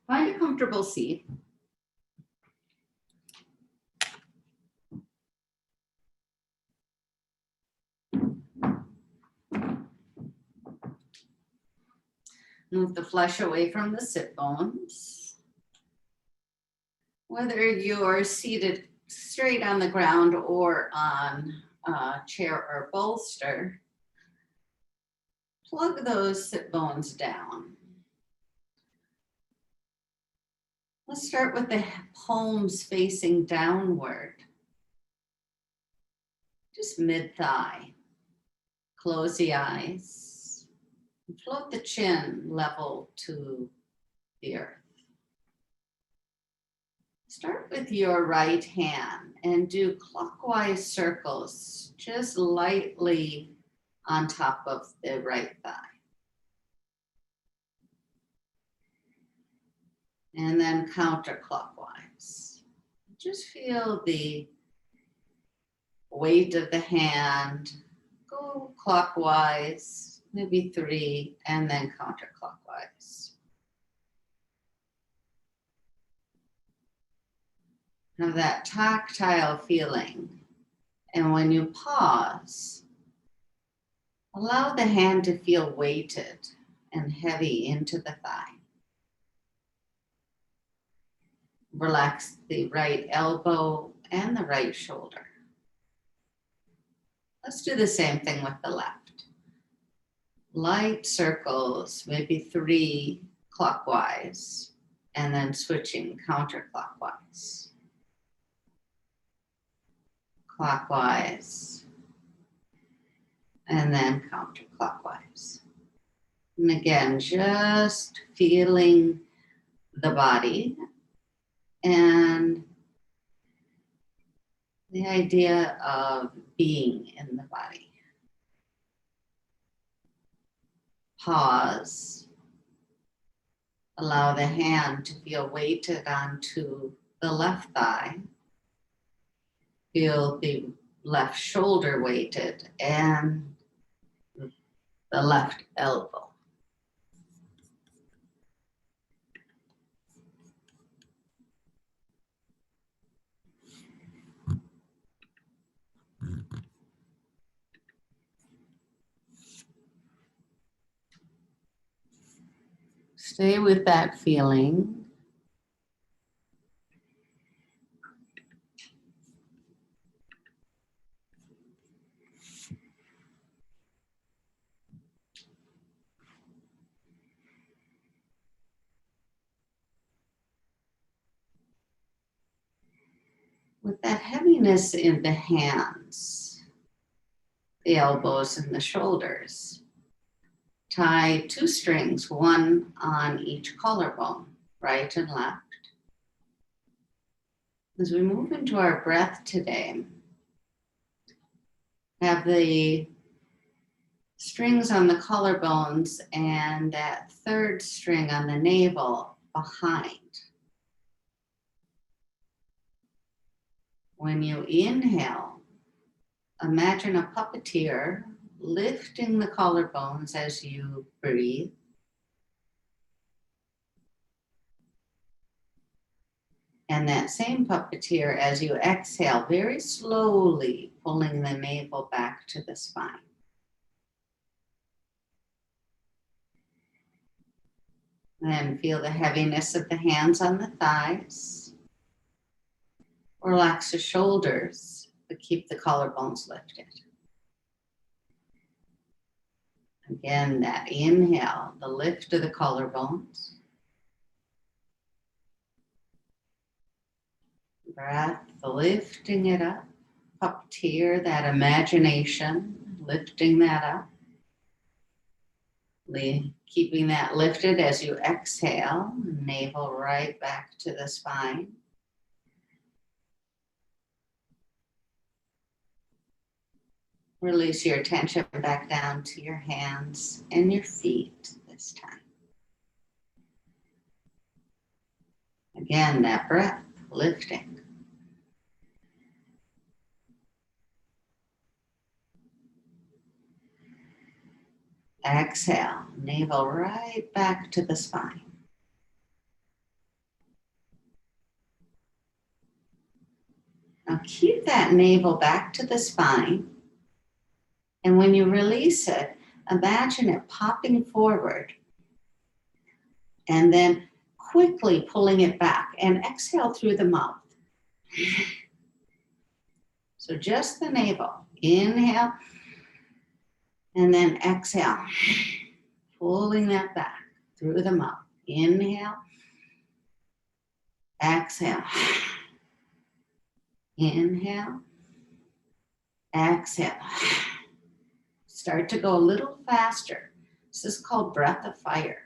Find a comfortable seat. Move the flesh away from the sit bones. Whether you're seated straight on the ground or on a chair or bolster, plug those sit bones down. Let's start with the palms facing downward. Just mid-thigh. Close the eyes. Float the chin level to the earth. Start with your right hand and do clockwise circles, just lightly on top of the right thigh. And then counterclockwise. Just feel the weight of the hand. Go clockwise, maybe 3, and then counterclockwise. Have that tactile feeling. And when you pause, allow the hand to feel weighted and heavy into the thigh. Relax the right elbow and the right shoulder. Let's do the same thing with the left. Light circles, maybe 3 clockwise, and then switching counterclockwise. Clockwise, and then counterclockwise. And again, just feeling the body and the idea of being in the body. Pause. Allow the hand to feel weighted onto the left thigh. Feel the left shoulder weighted and the left elbow. Stay with that feeling. With that heaviness in the hands, the elbows and the shoulders, tie 2 strings, 1 on each collarbone, right and left. As we move into our breath today, have the strings on the collarbones and that 3rd string on the navel behind. When you inhale, imagine a puppeteer lifting the collarbones as you breathe. And that same puppeteer, as you exhale, very slowly pulling the navel back to the spine. Then feel the heaviness of the hands on the thighs. Relax the shoulders, but keep the collarbones lifted. Again, that inhale, the lift of the collarbones. Breath, lifting it up. Puppeteer, that imagination, lifting that up. Keeping that lifted as you exhale, navel right back to the spine. Release your attention back down to your hands and your feet this time. Again, that breath, lifting. Exhale, navel right back to the spine. Now keep that navel back to the spine. And when you release it, imagine it popping forward and then quickly pulling it back and exhale through the mouth. So just the navel. Inhale and then exhale, pulling that back through the mouth. Inhale, exhale. Inhale, exhale. Start to go a little faster. This is called breath of fire.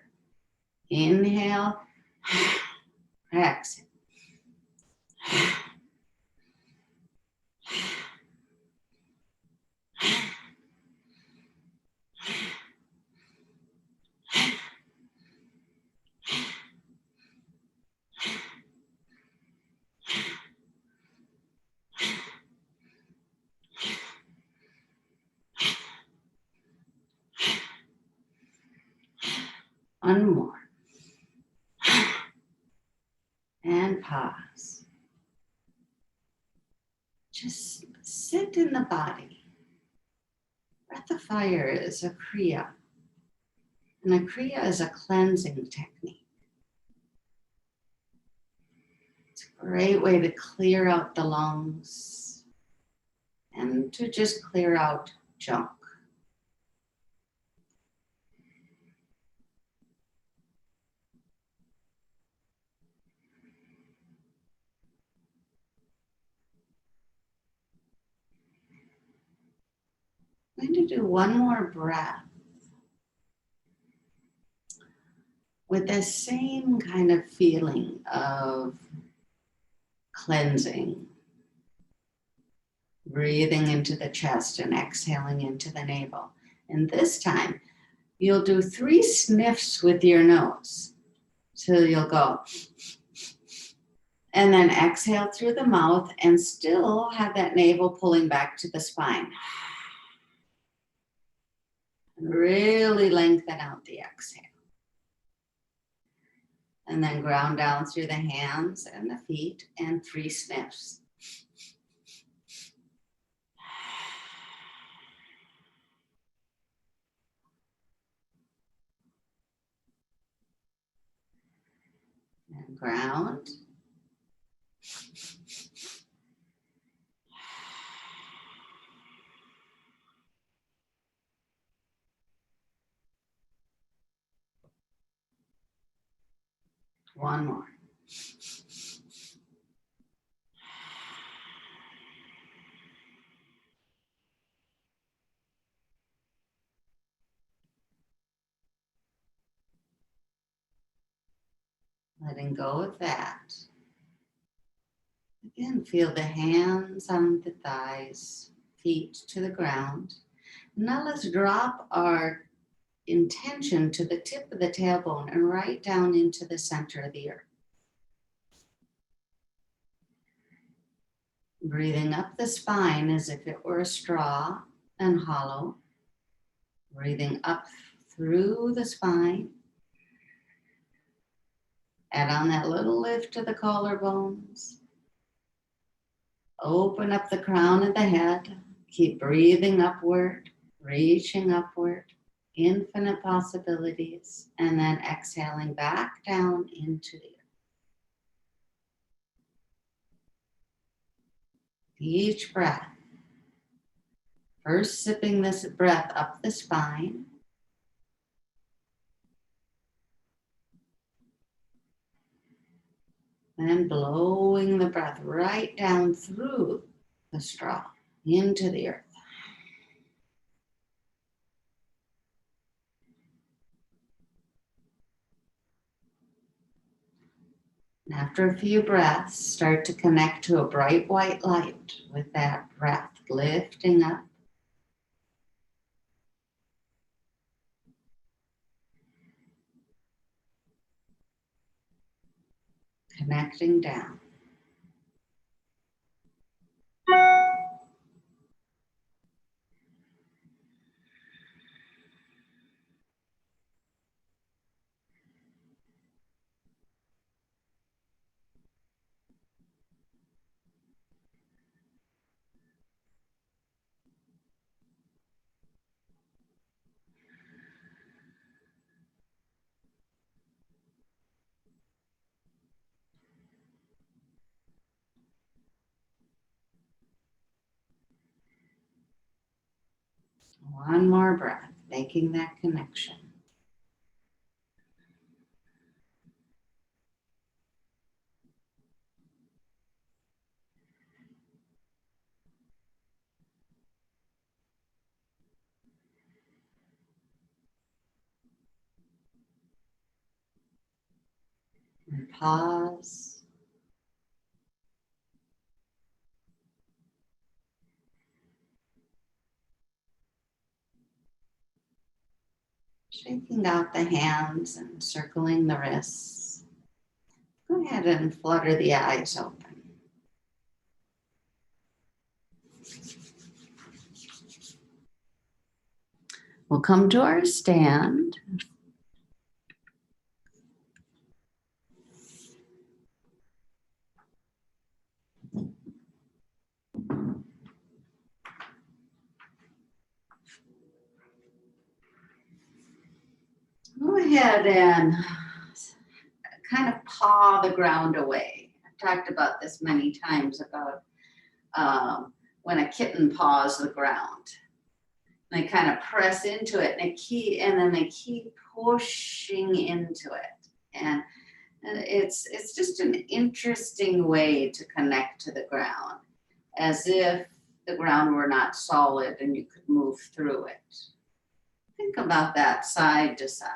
Inhale, exhale. One more. And pause. Just sit in the body. Breath of fire is a kriya. And a kriya is a cleansing technique. It's a great way to clear out the lungs and to just clear out junk. I'm going to do one more breath with the same kind of feeling of cleansing. Breathing into the chest and exhaling into the navel. And this time, you'll do 3 sniffs with your nose. So you'll go, and then exhale through the mouth and still have that navel pulling back to the spine. And really lengthen out the exhale. And then ground down through the hands and the feet and 3 sniffs. And ground. One more. Letting go of that. Again, feel the hands on the thighs, feet to the ground. Now let's drop our intention to the tip of the tailbone and right down into the center of the earth. Breathing up the spine as if it were a straw and hollow. Breathing up through the spine. Add on that little lift to the collarbones. Open up the crown of the head. Keep breathing upward, reaching upward. Infinite possibilities. And then exhaling back down into the earth. Each breath. First sipping this breath up the spine. And blowing the breath right down through the straw into the earth. And after a few breaths, start to connect to a bright white light with that breath lifting up. Connecting down. One more breath, making that connection. And pause. Shaking out the hands and circling the wrists. Go ahead and flutter the eyes open. We'll come to our stand. Go ahead and kind of paw the ground away. I've talked about this many times about when a kitten paws the ground. They kind of press into it and then they keep pushing into it. And it's just an interesting way to connect to the ground, as if the ground were not solid and you could move through it. Think about that side to side.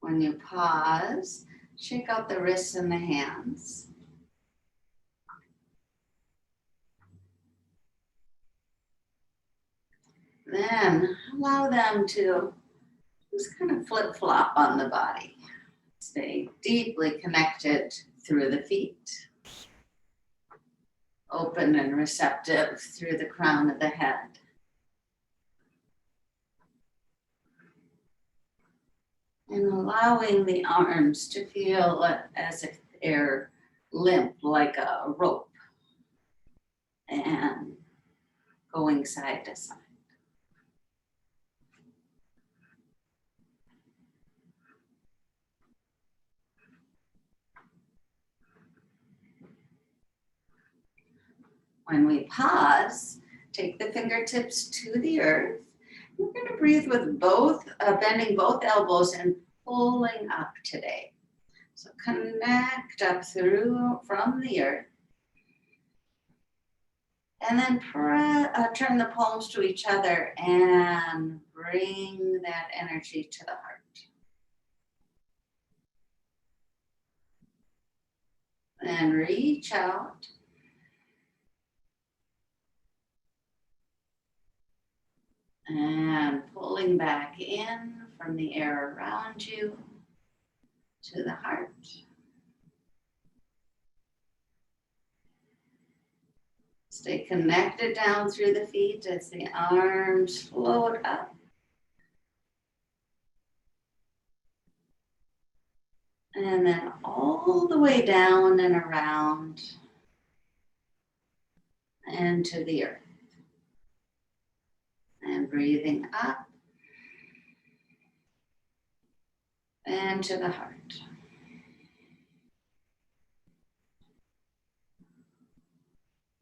When you pause, shake out the wrists and the hands. Then allow them to just kind of flip-flop on the body. Stay deeply connected through the feet. Open and receptive through the crown of the head. And allowing the arms to feel as if they're limp like a rope and going side to side. When we pause, take the fingertips to the earth. We're going to breathe with both, bending both elbows and pulling up today. So connect up through from the earth. And then turn the palms to each other and bring that energy to the heart. And reach out. And pulling back in from the air around you to the heart. Stay connected down through the feet as the arms float up. And then all the way down and around and to the earth. And breathing up and to the heart.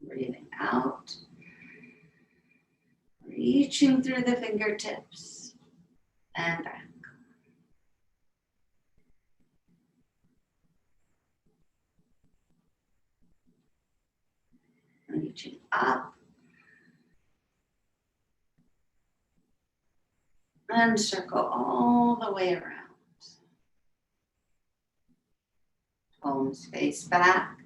Breathing out, reaching through the fingertips and back. Reaching up and circle all the way around. Palms face back.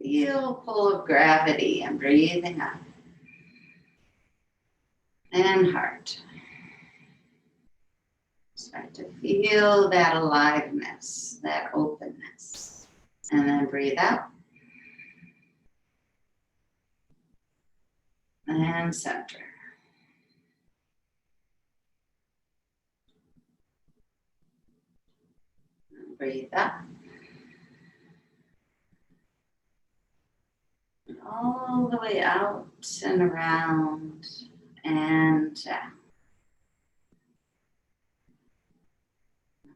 Feel pull of gravity and breathing up. And heart. Start to feel that aliveness, that openness. And then breathe out. And center. Breathe up. all the way out and around and down.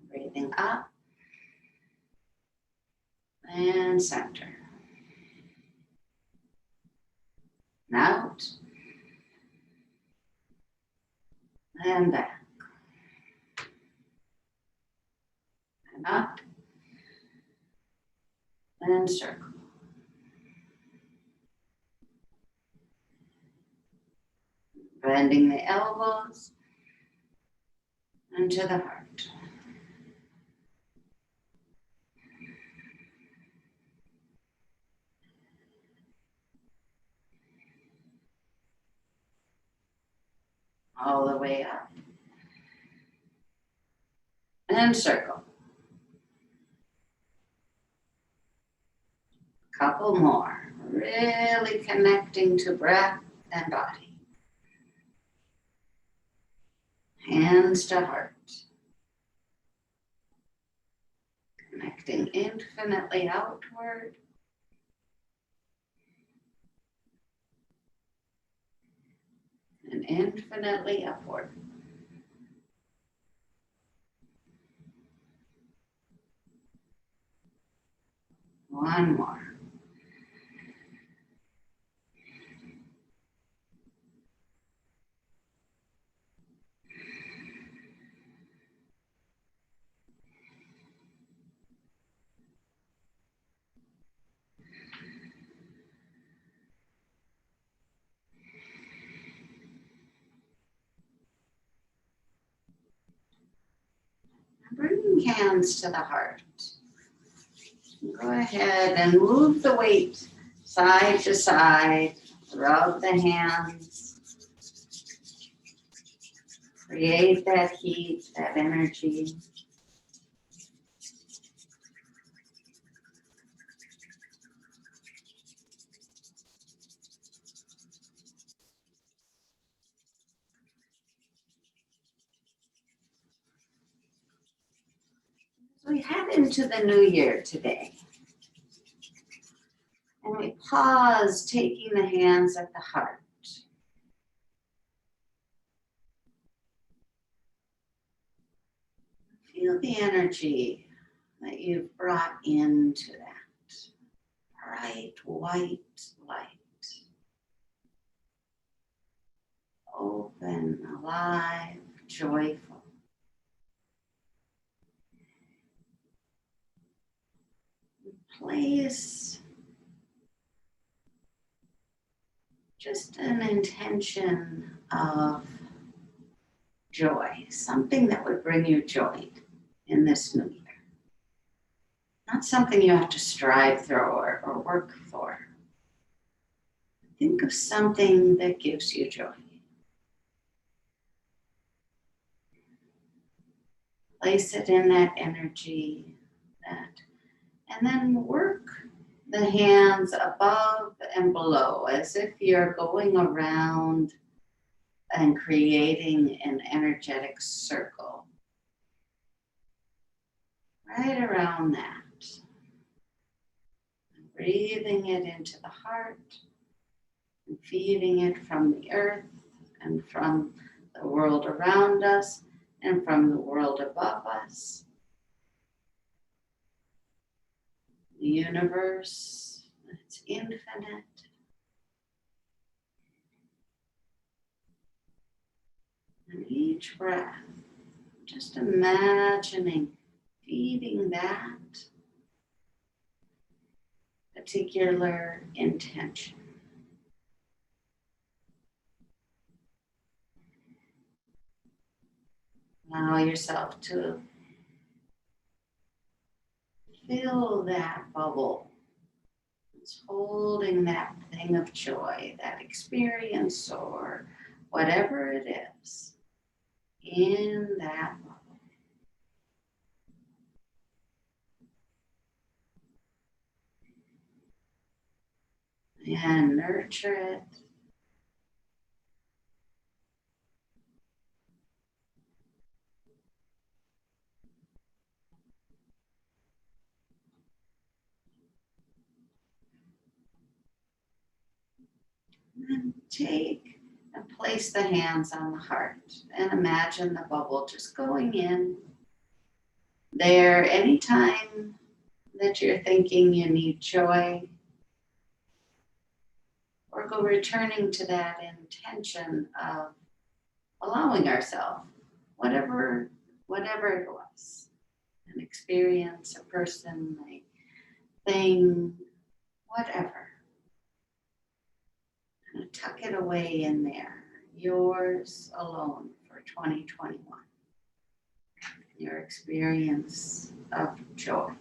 Breathing up and center. And out and back. And up and circle. Bending the elbows into the heart. All the way up. And circle. Couple more. Really connecting to breath and body. Hands to heart. Connecting infinitely outward. And infinitely upward. One more. Bringing hands to the heart. Go ahead and move the weight side to side. Rub the hands. Create that heat, that energy. We head into the new year today. And we pause, taking the hands at the heart. Feel the energy that you've brought into that bright white light. Open, alive, joyful. Place just an intention of joy, something that would bring you joy in this new year. Not something you have to strive for or work for. Think of something that gives you joy. Place it in that energy, and then work the hands above and below as if you're going around and creating an energetic circle. Right around that. Breathing it into the heart and feeding it from the earth and from the world around us and from the world above us. The universe, it's infinite. And each breath, just imagining feeding that particular intention. Allow yourself to fill that bubble. It's holding that thing of joy, that experience or whatever it is in that bubble. And nurture it. And then take and place the hands on the heart and imagine the bubble just going in there anytime that you're thinking you need joy, or go returning to that intention of allowing ourselves whatever it was, an experience, a person, a thing, whatever. And tuck it away in there, yours alone for 2021. Your experience of joy.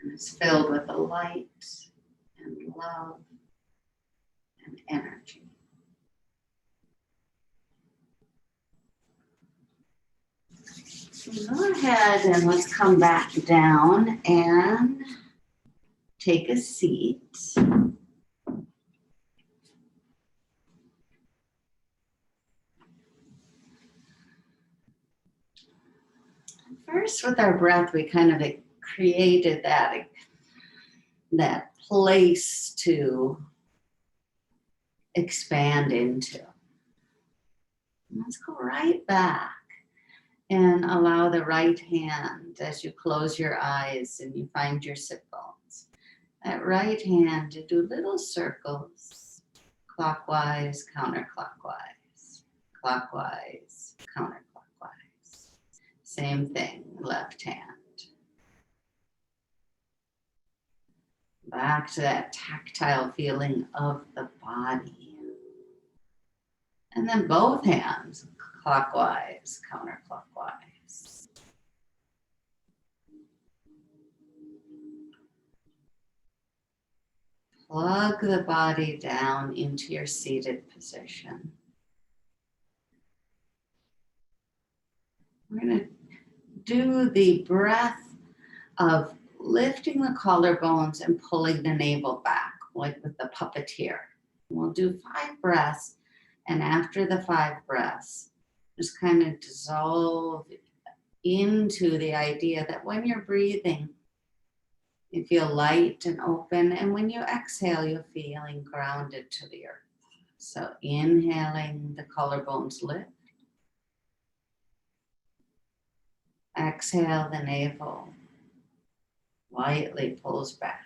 And it's filled with the light and love and energy. So go ahead and let's come back down and take a seat. First, with our breath, we kind of created that place to expand into. Let's go right back and allow the right hand, as you close your eyes and you find your sit bones, that right hand to do little circles, clockwise, counterclockwise, clockwise, counterclockwise. Same thing, left hand. Back to that tactile feeling of the body. And then both hands, clockwise, counterclockwise. Plug the body down into your seated position. We're going to do the breath of lifting the collarbones and pulling the navel back, like with the puppeteer. We'll do 5 breaths, and after the 5 breaths, just kind of dissolve into the idea that when you're breathing, you feel light and open, and when you exhale, you're feeling grounded to the earth. So inhaling, the collarbones lift. Exhale, the navel lightly pulls back.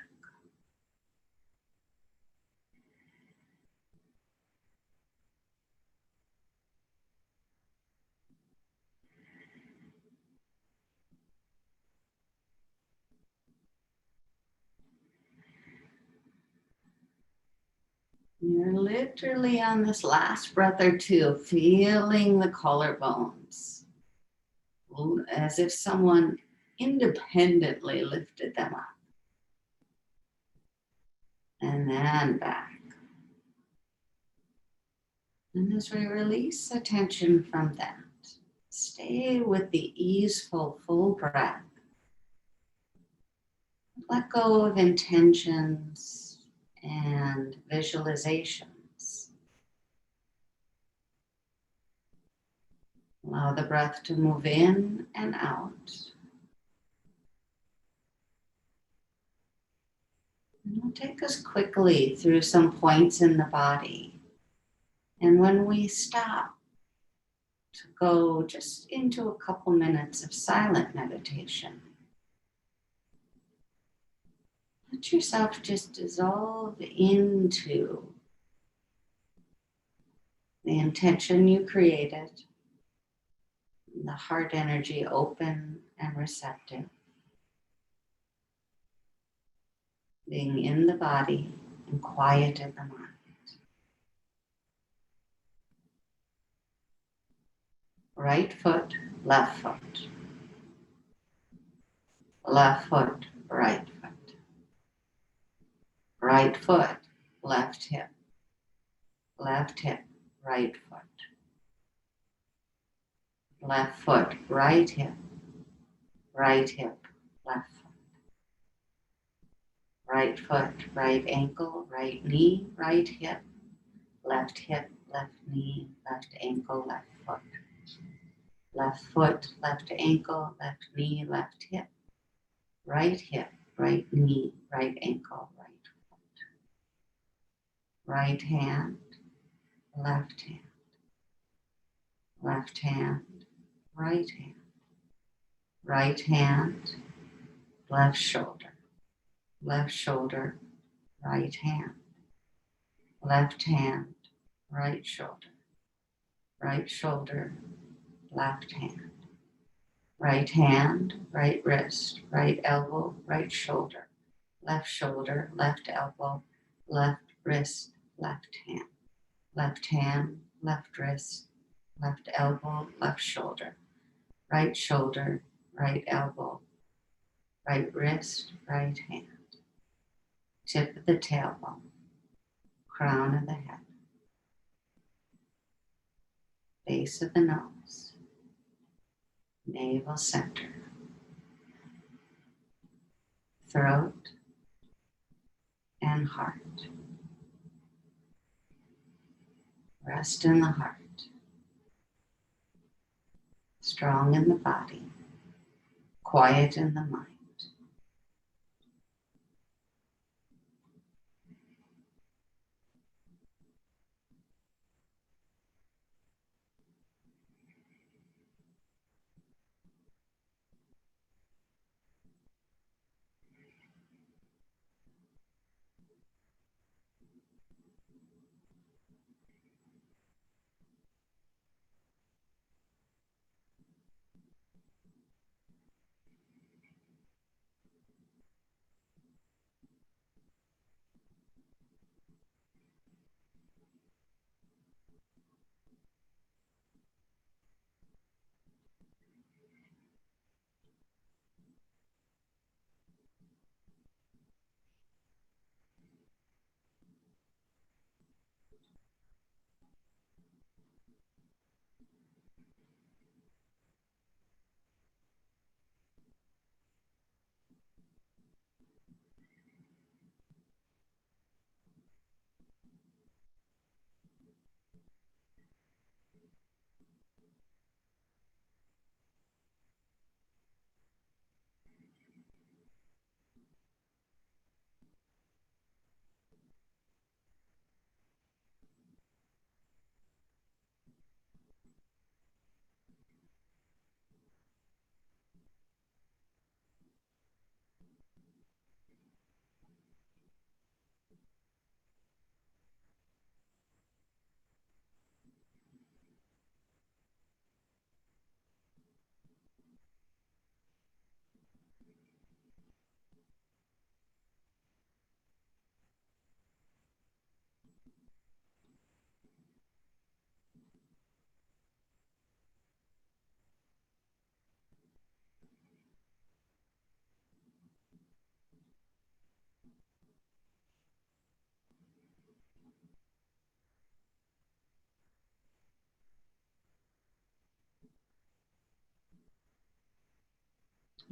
You're literally on this last breath or two, feeling the collarbones as if someone independently lifted them up. And then back. And as we release the tension from that, stay with the easeful, full breath. Let go of intentions and visualizations. Allow the breath to move in and out. And it'll take us quickly through some points in the body. And when we stop to go just into a couple minutes of silent meditation, let yourself just dissolve into the intention you created, the heart energy open and receptive, being in the body and quiet in the mind. Right foot, left foot. Left foot, right foot. Right foot, left hip. Left hip, right foot. Left foot, right hip. Right hip, left foot. Right foot, right ankle, right knee, right hip. Left hip, left knee, left ankle, left foot. Left foot, left ankle, left knee, left hip. Right hip, right knee, right ankle, right foot. right hand, left hand, left hand, right hand, right hand, left shoulder, right hand, left hand, right shoulder, left hand, right wrist, right elbow, right shoulder, left elbow, left wrist, left hand, left wrist, left elbow, left shoulder, right elbow, right wrist, right hand, tip of the tailbone, crown of the head, base of the nose, navel center, throat, and heart. Rest in the heart, strong in the body, quiet in the mind.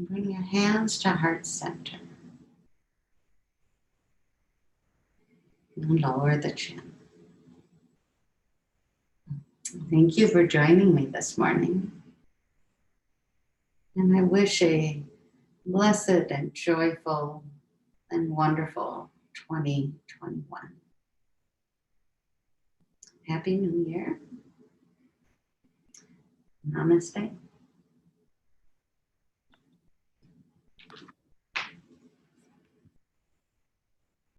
Bring your hands to heart center and lower the chin. Thank you for joining me this morning. And I wish a blessed and joyful and wonderful 2021. Happy New Year. Namaste.